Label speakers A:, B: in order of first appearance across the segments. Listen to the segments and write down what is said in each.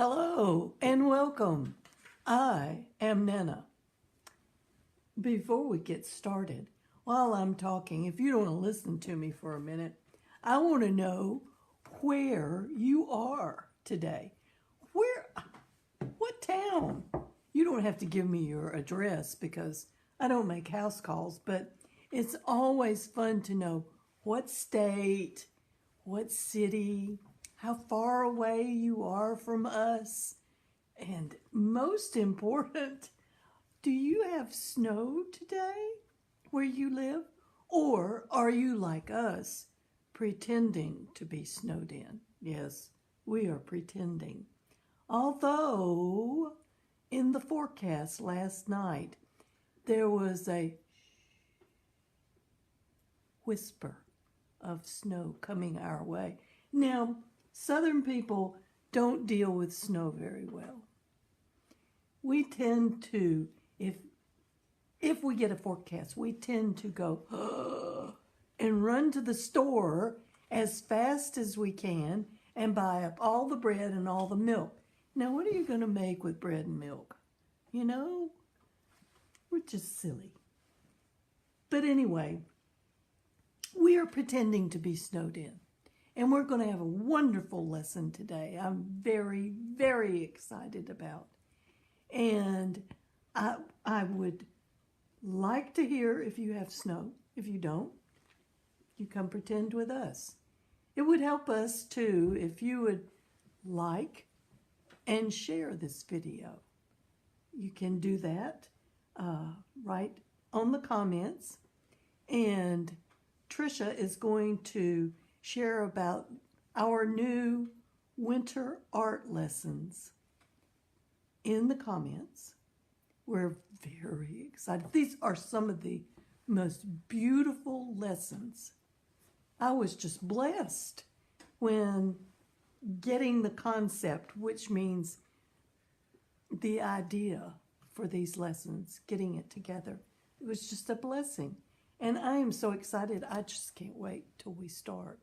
A: Hello and welcome. I am Nana. Before we get started, while I'm talking, if you don't want to listen to me for a minute, I want to know where you are today. What town? You don't have to give me your address because I don't make house calls, but it's always fun to know what state, what city, how far away you are from us, and most important, do you have snow today where you live? Or are you like us, pretending to be snowed in? Yes, we are pretending. Although, in the forecast last night, there was a whisper of snow coming our way. Now, Southern people don't deal with snow very well. We tend to, if we get a forecast, we tend to go and run to the store as fast as we can and buy up all the bread and all the milk. Now, what are you going to make with bread and milk? You know, we're just silly. But anyway, we are pretending to be snowed in. And we're going to have a wonderful lesson today. I'm very, very excited about. And I would like to hear if you have snow. If you don't, you come pretend with us. It would help us too if you would like and share this video. You can do that right on the comments. And Trisha is going to share about our new winter art lessons in the comments. We're very excited. These are some of the most beautiful lessons. I was just blessed when getting the concept, which means the idea for these lessons, getting it together. It was just a blessing. And I am so excited, I just can't wait till we start.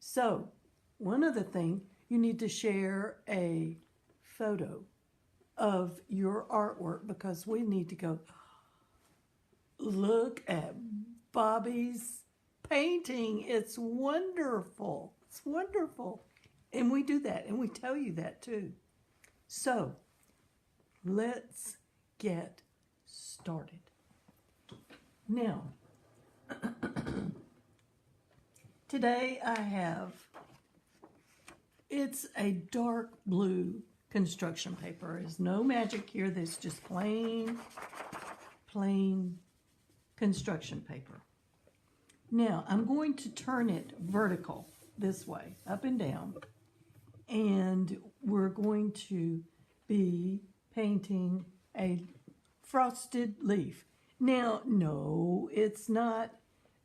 A: So, one other thing, you need to share a photo of your artwork because we need to go, look at Bobby's painting. It's wonderful. It's wonderful. And we do that, and we tell you that too. So, let's get started. Now, today it's a dark blue construction paper. There's no magic here. There's just plain construction paper. Now, I'm going to turn it vertical this way, up and down. And we're going to be painting a frosted leaf. Now, no, it's not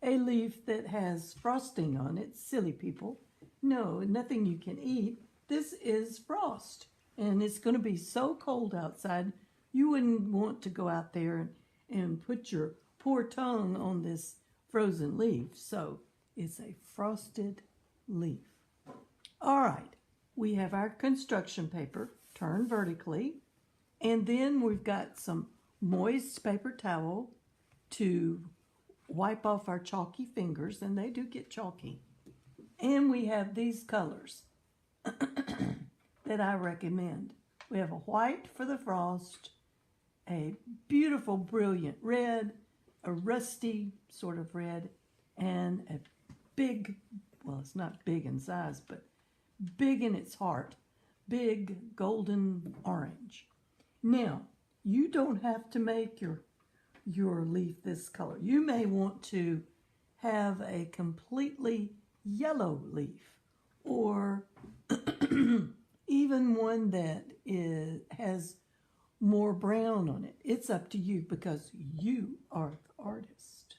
A: a leaf that has frosting on it. Silly people. No, nothing you can eat. This is frost. And it's going to be so cold outside, you wouldn't want to go out there and put your poor tongue on this frozen leaf. So it's a frosted leaf. All right, we have our construction paper turned vertically. And then we've got some moist paper towel to wipe off our chalky fingers, and they do get chalky. And we have these colors that I recommend. We have a white for the frost, a beautiful, brilliant red, a rusty sort of red, and a big, well, it's not big in size, but big in its heart, big golden orange. Now, you don't have to make your leaf this color. You may want to have a completely yellow leaf, or even one that has more brown on it. It's up to you because you are the artist.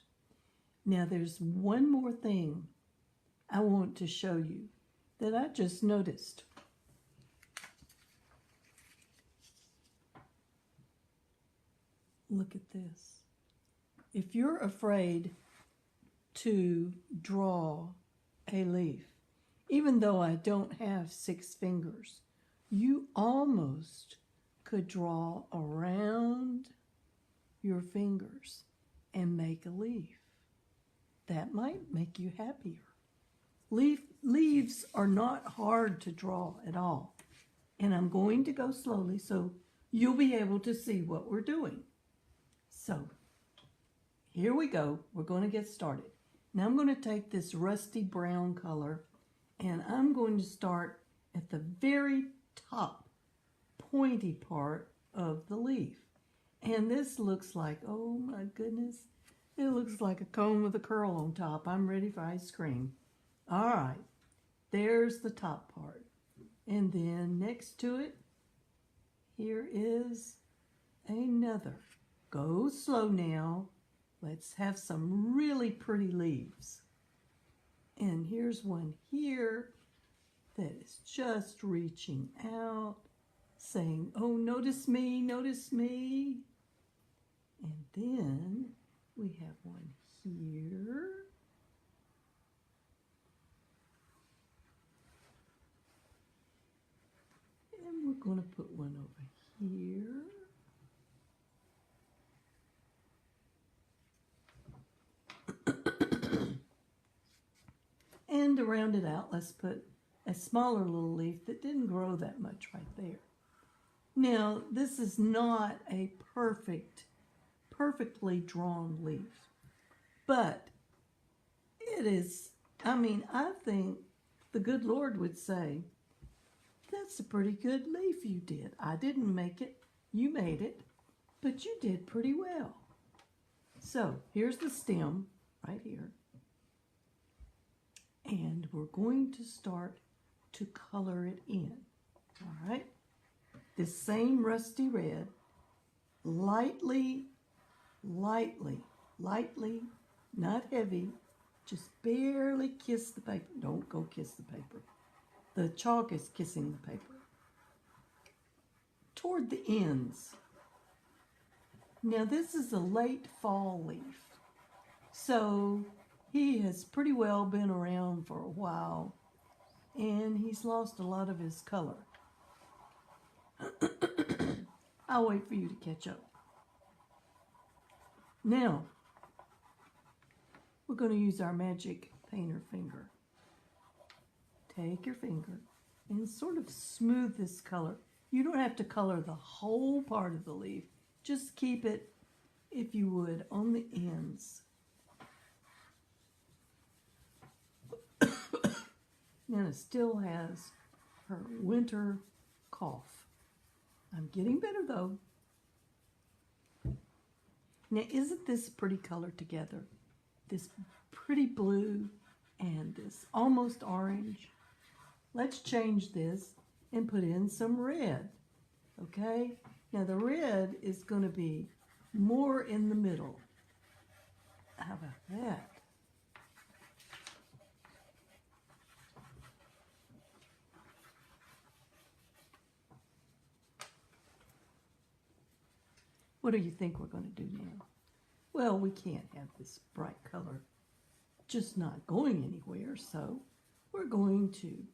A: Now, there's one more thing I want to show you that I just noticed. Look at this. If you're afraid to draw a leaf, even though I don't have 6 fingers, you almost could draw around your fingers and make a leaf. That might make you happier. Leaves are not hard to draw at all. And I'm going to go slowly so you'll be able to see what we're doing. So, here we go. We're going to get started. Now I'm going to take this rusty brown color and I'm going to start at the very top pointy part of the leaf. And this looks like, oh my goodness, it looks like a cone with a curl on top. I'm ready for ice cream. All right, there's the top part. And then next to it, here is another. Go slow now. Let's have some really pretty leaves. And here's one here that is just reaching out, saying, oh, notice me, notice me. And then we have one here. And we're going to put one over here. And to round it out, let's put a smaller little leaf that didn't grow that much right there. Now, this is not a perfectly drawn leaf, but it is, I think the good Lord would say, that's a pretty good leaf you did. I didn't make it, you made it, but you did pretty well. So here's the stem right here. And we're going to start to color it in, all right? This same rusty red, lightly, not heavy, just barely kiss the paper. Don't go kiss the paper. The chalk is kissing the paper. Toward the ends. Now this is a late fall leaf, so he has pretty well been around for a while, and he's lost a lot of his color. I'll wait for you to catch up. Now, we're going to use our magic painter finger. Take your finger and sort of smooth this color. You don't have to color the whole part of the leaf. Just keep it, if you would, on the ends. Nana still has her winter cough. I'm getting better though. Now isn't this pretty color together? This pretty blue and this almost orange. Let's change this and put in some red, okay? Now the red is going to be more in the middle. How about that? What do you think we're going to do now? Well, we can't have this bright color just not going anywhere, so we're going to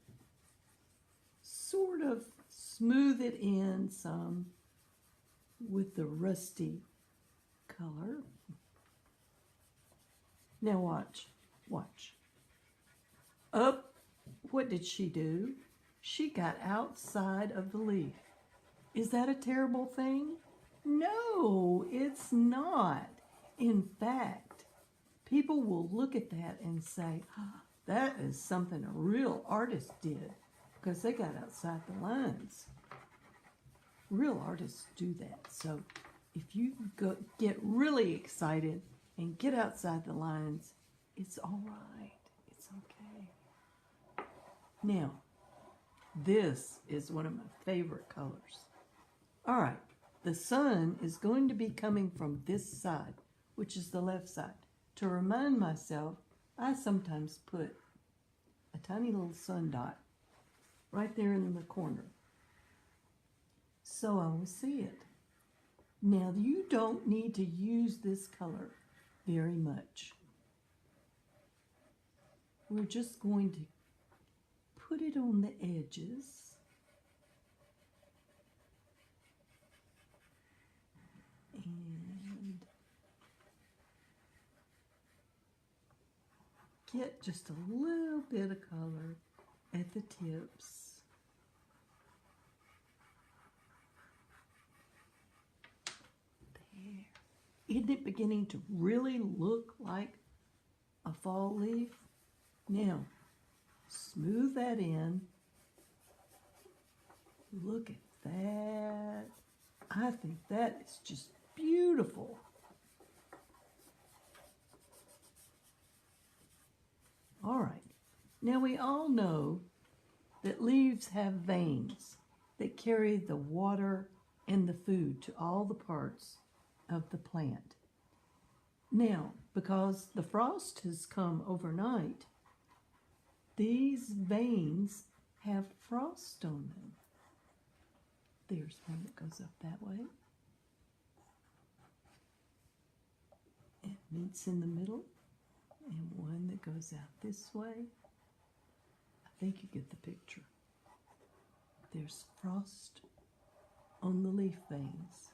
A: sort of smooth it in some with the rusty color. Now watch. Up, what did she do? She got outside of the leaf. Is that a terrible thing? No, it's not. In fact, people will look at that and say, oh, that is something a real artist did, because they got outside the lines. Real artists do that. So if you get really excited and get outside the lines, it's all right. It's okay. Now, this is one of my favorite colors. All right. The sun is going to be coming from this side, which is the left side. To remind myself, I sometimes put a tiny little sun dot right there in the corner, so I will see it. Now, you don't need to use this color very much. We're just going to put it on the edges And get just a little bit of color at the tips. There. Isn't it beginning to really look like a fall leaf? Now, smooth that in. Look at that. I think that is just beautiful. All right. Now we all know that leaves have veins that carry the water and the food to all the parts of the plant. Now, because the frost has come overnight, these veins have frost on them. There's one that goes up that way. It meets in the middle, and one that goes out this way. I think you get the picture. There's frost on the leaf veins.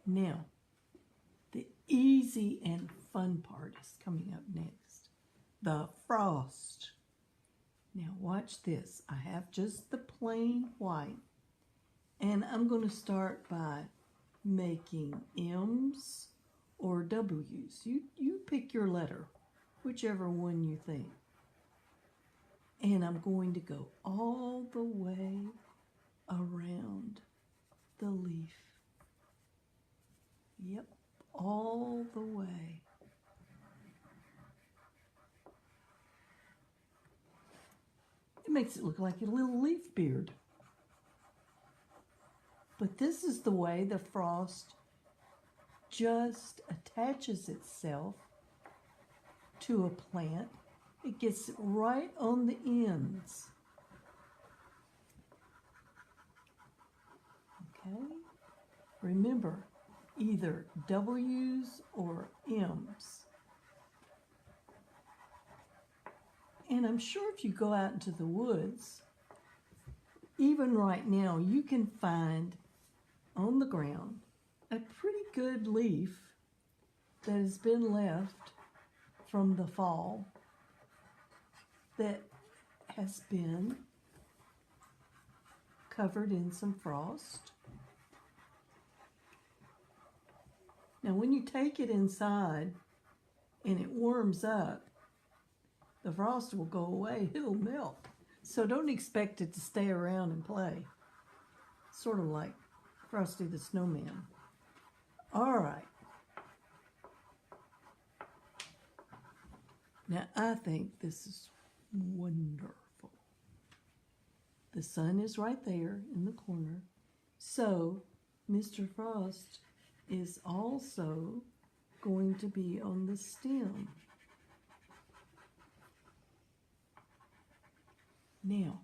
A: Now, the easy and fun part is coming up next. The frost. Now watch this. I have just the plain white. And I'm going to start by making M's or W's. You pick your letter, whichever one you think. And I'm going to go all the way around the leaf. Yep, all the way. It makes it look like a little leaf beard. But this is the way the frost just attaches itself to a plant. It gets right on the ends. Okay? Remember, either W's or M's. And I'm sure if you go out into the woods, even right now, you can find on the ground a pretty good leaf that has been left from the fall that has been covered in some frost. Now, when you take it inside and it warms up, the frost will go away, it'll melt. So don't expect it to stay around and play. Sort of like Frosty the Snowman. All right. Now, I think this is wonderful. The sun is right there in the corner. So, Mr. Frost is also going to be on the stem. Now,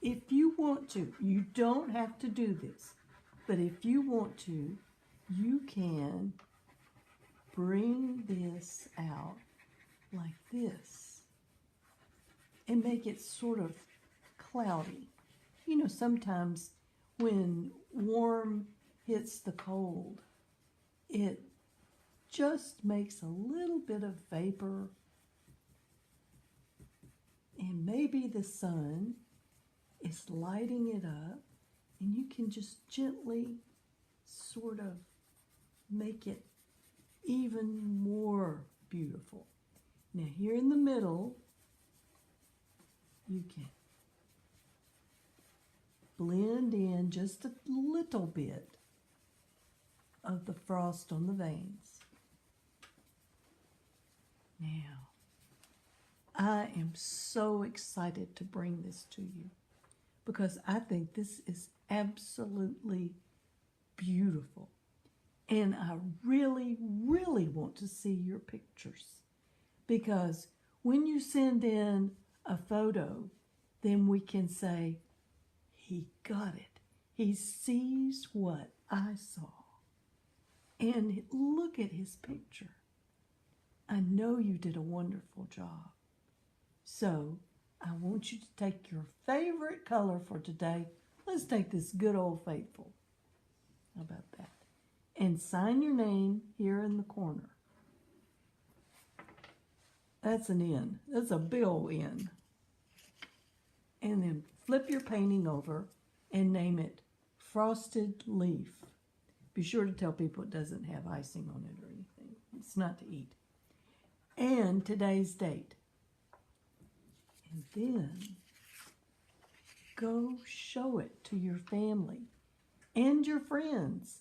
A: if you want to, you don't have to do this, but if you want to, you can bring this out like this and make it sort of cloudy. You know, sometimes when warm hits the cold, it just makes a little bit of vapor, and maybe the sun is lighting it up, and you can just gently sort of make it even more beautiful. Now here in the middle, you can blend in just a little bit of the frost on the veins. Now, I am so excited to bring this to you because I think this is absolutely beautiful. And I really, really want to see your pictures because when you send in a photo, then we can say, he got it. He sees what I saw. And look at his picture. I know you did a wonderful job. So I want you to take your favorite color for today. Let's take this good old faithful. How about that? And sign your name here in the corner. That's an N. That's a big old N. And then flip your painting over and name it Frosted Leaf. Be sure to tell people it doesn't have icing on it or anything. It's not to eat. And today's date. And then go show it to your family and your friends,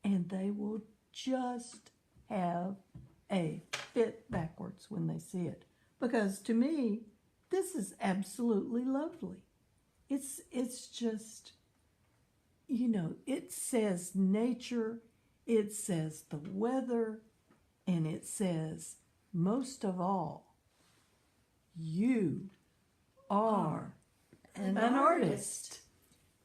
A: and they will just have a fit backwards when they see it. Because to me, this is absolutely lovely. It's just, you know, it says nature, it says the weather, and it says, most of all, you are an artist.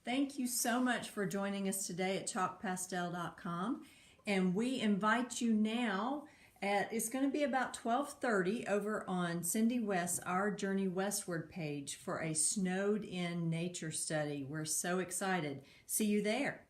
B: Thank you so much for joining us today at chalkpastel.com. And we invite you now it's going to be about 12:30 over on Cindy West's Our Journey Westward page for a snowed in nature study. We're so excited. See you there.